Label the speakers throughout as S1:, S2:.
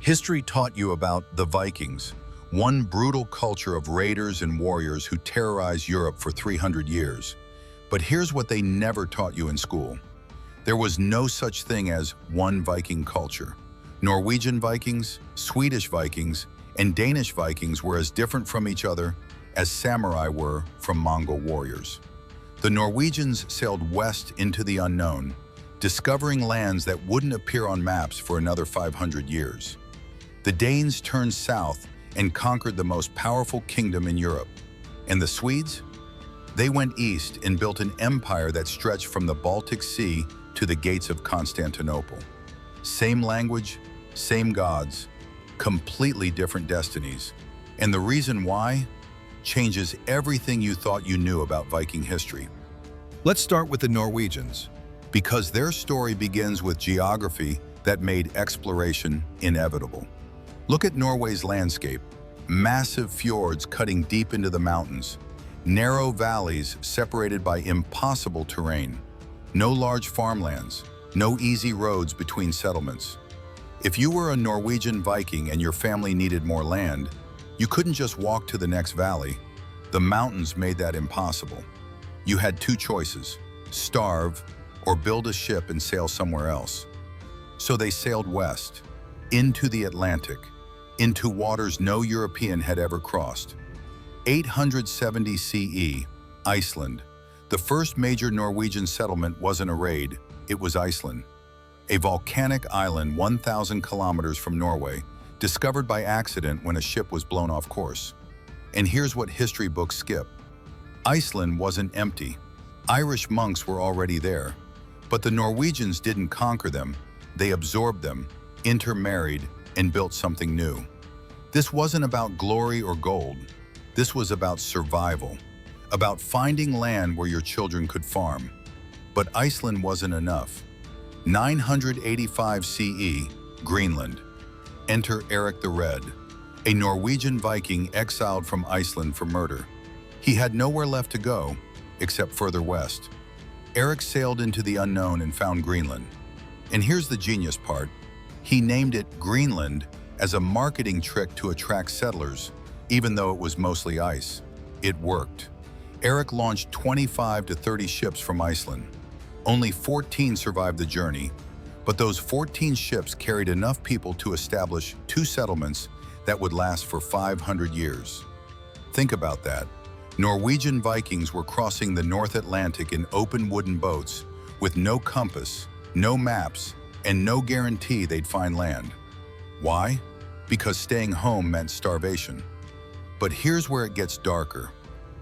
S1: History taught you about the Vikings, one brutal culture of raiders and warriors who terrorized Europe for 300 years. But here's what they never taught you in school. There was no such thing as one Viking culture. Norwegian Vikings, Swedish Vikings, and Danish Vikings were as different from each other as samurai were from Mongol warriors. The Norwegians sailed west into the unknown, discovering lands that wouldn't appear on maps for another 500 years. The Danes turned south and conquered the most powerful kingdom in Europe. And the Swedes? They went east and built an empire that stretched from the Baltic Sea to the gates of Constantinople. Same language, same gods, completely different destinies. And the reason why changes everything you thought you knew about Viking history. Let's start with the Norwegians, because their story begins with geography that made exploration inevitable. Look at Norway's landscape: massive fjords cutting deep into the mountains, narrow valleys separated by impossible terrain, no large farmlands, no easy roads between settlements. If you were a Norwegian Viking and your family needed more land, you couldn't just walk to the next valley. The mountains made that impossible. You had two choices: starve or build a ship and sail somewhere else. So they sailed west, into the Atlantic, into waters no European had ever crossed. 870 CE, Iceland. The first major Norwegian settlement wasn't a raid, it was Iceland. A volcanic island 1,000 kilometers from Norway, discovered by accident when a ship was blown off course. And here's what history books skip. Iceland wasn't empty. Irish monks were already there. But the Norwegians didn't conquer them, they absorbed them, intermarried, and built something new. This wasn't about glory or gold. This was about survival, about finding land where your children could farm. But Iceland wasn't enough. 985 CE, Greenland. Enter Eric the Red, a Norwegian Viking exiled from Iceland for murder. He had nowhere left to go, except further west. Eric sailed into the unknown and found Greenland. And here's the genius part. He named it Greenland as a marketing trick to attract settlers, even though it was mostly ice. It worked. Eric launched 25 to 30 ships from Iceland. Only 14 survived the journey, but those 14 ships carried enough people to establish two settlements that would last for 500 years. Think about that. Norwegian Vikings were crossing the North Atlantic in open wooden boats with no compass, no maps, and no guarantee they'd find land. Why? Because staying home meant starvation. But here's where it gets darker.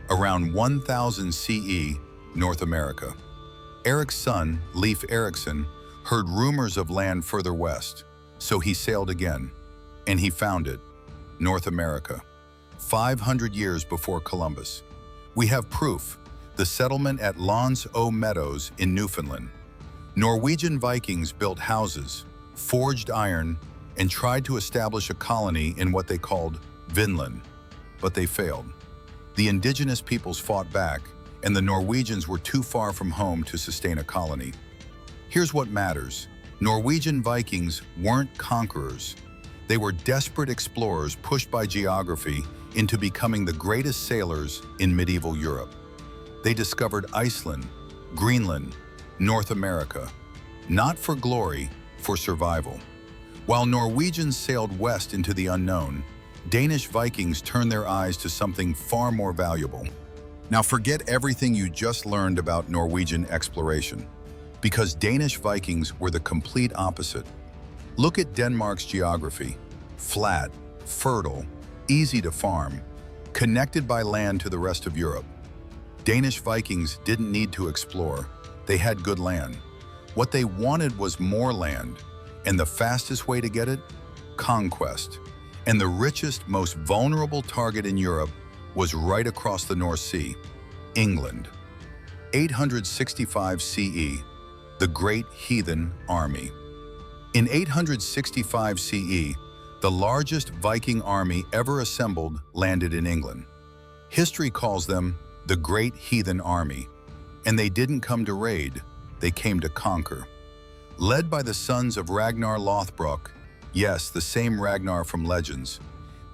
S1: Around 1000 CE, North America. Eric's son, Leif Erikson, heard rumors of land further west, so he sailed again, and he found it, North America. 500 years before Columbus. We have proof, the settlement at L'Anse aux Meadows in Newfoundland. Norwegian Vikings built houses, forged iron, and tried to establish a colony in what they called Vinland, but they failed. The indigenous peoples fought back, and the Norwegians were too far from home to sustain a colony. Here's what matters. Norwegian Vikings weren't conquerors. They were desperate explorers pushed by geography into becoming the greatest sailors in medieval Europe. They discovered Iceland, Greenland, North America, not for glory, for survival. While Norwegians sailed west into the unknown, Danish Vikings turned their eyes to something far more valuable. Now forget everything you just learned about Norwegian exploration, because Danish Vikings were the complete opposite. Look at Denmark's geography: flat, fertile, easy to farm, connected by land to the rest of Europe. Danish Vikings didn't need to explore. They had good land. What they wanted was more land, and the fastest way to get it? Conquest. And the richest, most vulnerable target in Europe was right across the North Sea, England. 865 CE, the Great Heathen Army. In 865 CE, the largest Viking army ever assembled landed in England. History calls them the Great Heathen Army, and they didn't come to raid, they came to conquer. Led by the sons of Ragnar Lothbrok, Yes, the same Ragnar from Legends.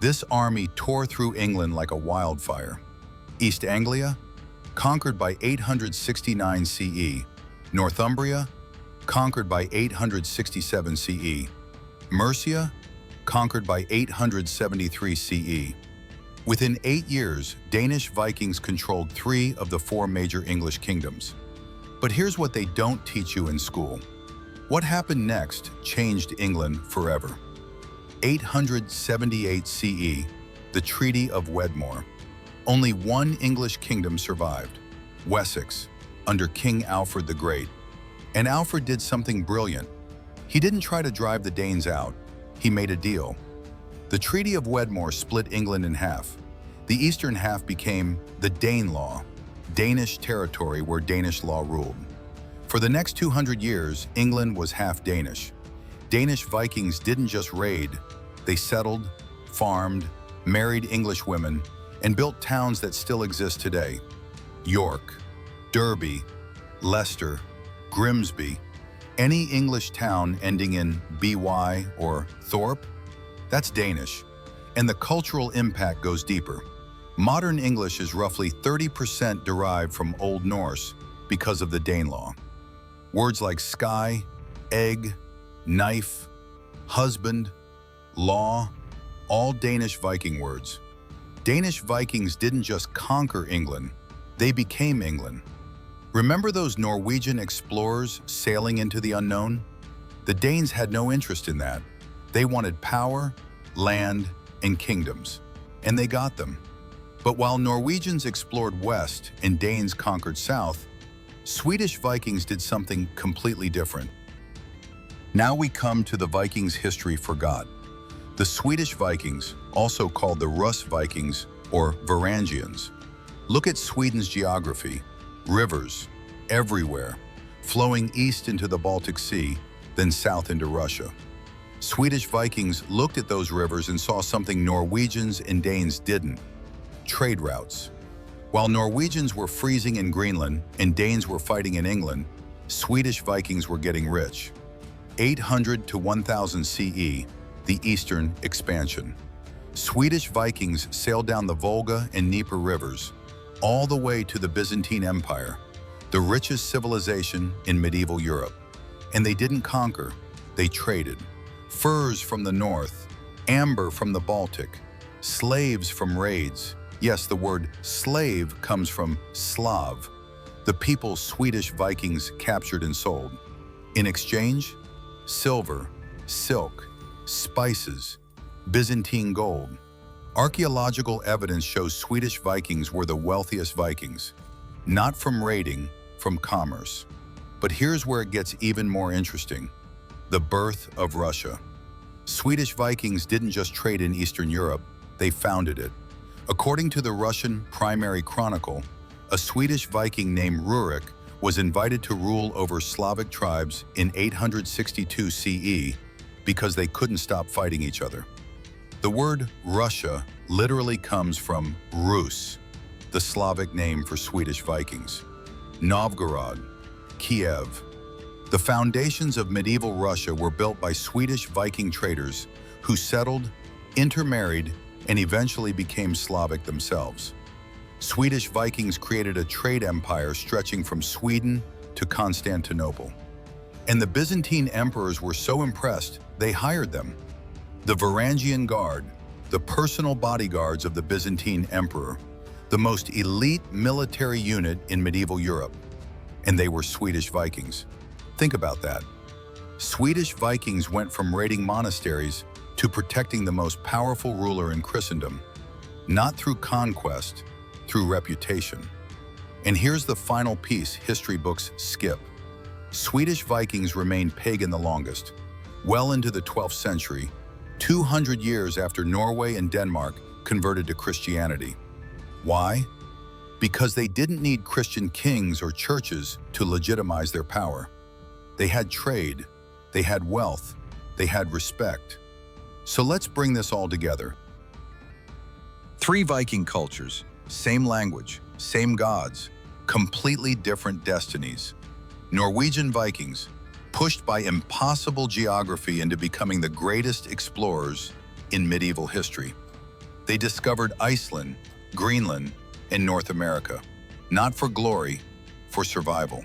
S1: This army tore through England like a wildfire. East Anglia, conquered by 869 CE. Northumbria, conquered by 867 CE. Mercia, conquered by 873 CE. Within 8 years, Danish Vikings controlled 3 of the 4 major English kingdoms. But here's what they don't teach you in school. What happened next changed England forever. 878 CE, the Treaty of Wedmore. Only one English kingdom survived, Wessex, under King Alfred the Great. And Alfred did something brilliant. He didn't try to drive the Danes out. He made a deal. The Treaty of Wedmore split England in half. The eastern half became the Danelaw, Danish territory where Danish law ruled. For the next 200 years, England was half Danish. Danish Vikings didn't just raid, they settled, farmed, married English women, and built towns that still exist today. York, Derby, Leicester, Grimsby, any English town ending in by or Thorpe, that's Danish. And the cultural impact goes deeper. Modern English is roughly 30% derived from Old Norse because of the Danelaw. Words like sky, egg, knife, husband, law, all Danish Viking words. Danish Vikings didn't just conquer England, they became England. Remember those Norwegian explorers sailing into the unknown? The Danes had no interest in that. They wanted power, land, and kingdoms, and they got them. But while Norwegians explored west and Danes conquered south, Swedish Vikings did something completely different. Now we come to the Vikings history forgot. The Swedish Vikings, also called the Rus Vikings or Varangians. Look at Sweden's geography. Rivers, everywhere, flowing east into the Baltic Sea, then south into Russia. Swedish Vikings looked at those rivers and saw something Norwegians and Danes didn't: trade routes. While Norwegians were freezing in Greenland and Danes were fighting in England, Swedish Vikings were getting rich. 800 to 1000 CE, the Eastern expansion. Swedish Vikings sailed down the Volga and Dnieper rivers, all the way to the Byzantine Empire, the richest civilization in medieval Europe. And they didn't conquer, they traded. Furs from the north, amber from the Baltic, slaves from raids. Yes, the word slave comes from Slav, the people Swedish Vikings captured and sold. In exchange, silver, silk, spices, Byzantine gold. Archaeological evidence shows Swedish Vikings were the wealthiest Vikings, not from raiding, from commerce. But here's where it gets even more interesting: the birth of Russia. Swedish Vikings didn't just trade in Eastern Europe, they founded it. According to the Russian Primary Chronicle, a Swedish Viking named Rurik was invited to rule over Slavic tribes in 862 CE because they couldn't stop fighting each other. The word Russia literally comes from Rus, the Slavic name for Swedish Vikings. Novgorod, Kiev. The foundations of medieval Russia were built by Swedish Viking traders who settled, intermarried, and eventually became Slavic themselves. Swedish Vikings created a trade empire stretching from Sweden to Constantinople. And the Byzantine emperors were so impressed, they hired them. The Varangian Guard, the personal bodyguards of the Byzantine emperor, the most elite military unit in medieval Europe. And they were Swedish Vikings. Think about that. Swedish Vikings went from raiding monasteries to protecting the most powerful ruler in Christendom, not through conquest, through reputation. And here's the final piece history books skip. Swedish Vikings remained pagan the longest, well into the 12th century, 200 years after Norway and Denmark converted to Christianity. Why? Because they didn't need Christian kings or churches to legitimize their power. They had trade, they had wealth, they had respect. So let's bring this all together. 3 Viking cultures, same language, same gods, completely different destinies. Norwegian Vikings, pushed by impossible geography into becoming the greatest explorers in medieval history. They discovered Iceland, Greenland, and North America, not for glory, for survival.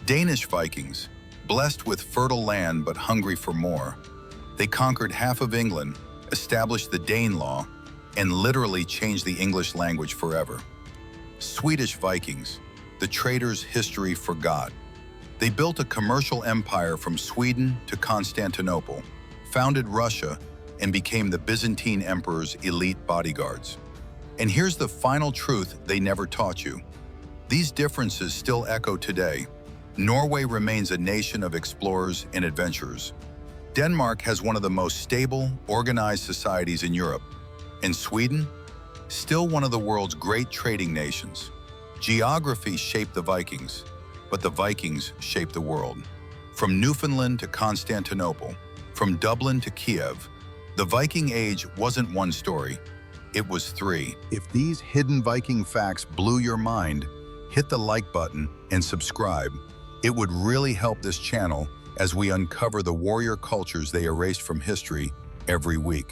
S1: Danish Vikings, blessed with fertile land but hungry for more, they conquered half of England, established the Danelaw, and literally changed the English language forever. Swedish Vikings, the traders history forgot. They built a commercial empire from Sweden to Constantinople, founded Russia, and became the Byzantine emperor's elite bodyguards. And here's the final truth they never taught you. These differences still echo today. Norway remains a nation of explorers and adventurers. Denmark has one of the most stable, organized societies in Europe. And Sweden? Still one of the world's great trading nations. Geography shaped the Vikings, but the Vikings shaped the world. From Newfoundland to Constantinople, from Dublin to Kiev, the Viking Age wasn't one story, it was three. If these hidden Viking facts blew your mind, hit the like button and subscribe. It would really help this channel as we uncover the warrior cultures they erased from history every week.